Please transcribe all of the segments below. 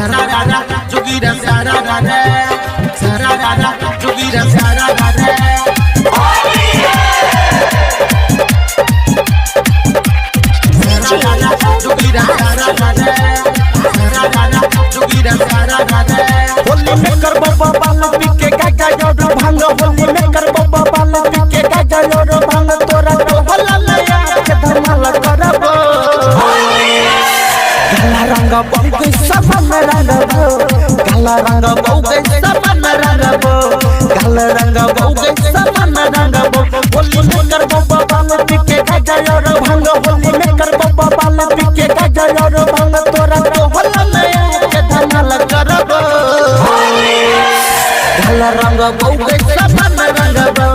sararara jogira sararara sararara jogira sararara Holi में कर बाबा बाल पिके गागा योरो भांग होली में कर बाबा बाल पिके गागा योरो भांग तोरा तो हल्ला नया के धमाल करबो काला रंग बहु सब में रंगबो काला रंग बहु सब में रंगबो काला रंग बहु सब में रंगबो होली में कर बाबा बाल पिके गागा योरो भांग होली में कर बाबा बाल पिके गागा योरो भांग तोरा तो हल्ला नया के धमाल करबो काला रंग बहु सब में रंगबो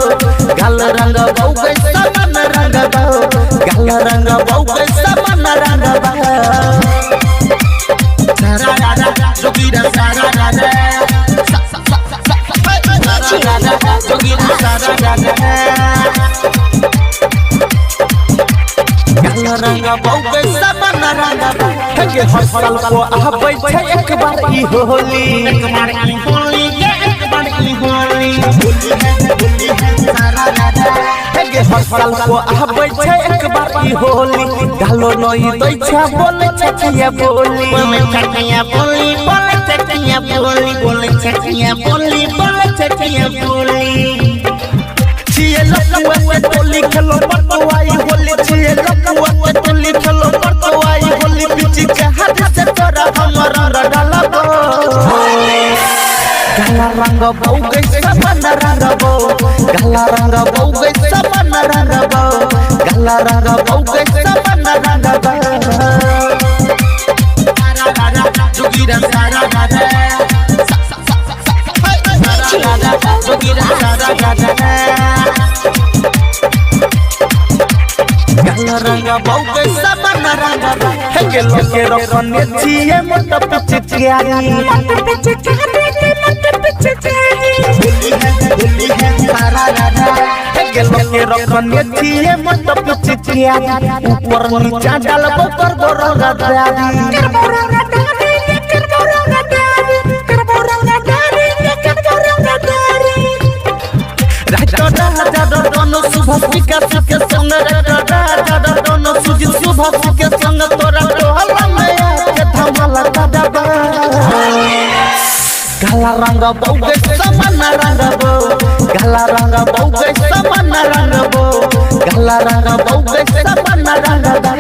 काला रंग बहु सब में रंगबो काला रंग बहु सब में रंगबो sararara jogira sararara sararara jogira sararara काला रंग बहु सब में रंगबो के हसल को आबै छै एक बार ई होली एक बार ई होली एक बार ई होली होली है sararara के हसल को आबै छै एक बार ई होली डालो नई दै छै बोले छकिया बोली बोले छकिया बोली बोले छकिया बोली बोले छकिया बोली बोले छकिया बोली छिए लकुआ के टोली खेलो पटवाई होली छिए लकुआ के टोली खेलो पटवाई होली पिची के हाथ से तोरा हमर डालबो काला रंग बहु सब में रंगबो काला रंग बहु सब में रंगबो काला रंग बहु सब में रंगबो sararara jogira sararara sararara jogira sararara काला रंग बहु सब में रंगबो के लोके रखने छिए मत पिचकारी होली है sararara के लोके रखने छिए मत पिचकारी ऊपर नीचा डालबो करबो रंगदारी सुबह के संग सुबह के संग तोरा टोला में के धमाल करबो काला रंग बहु सब में रंगबो काला रंग बहु सब में रंगबो काला रंग बहु सब में रंगबो।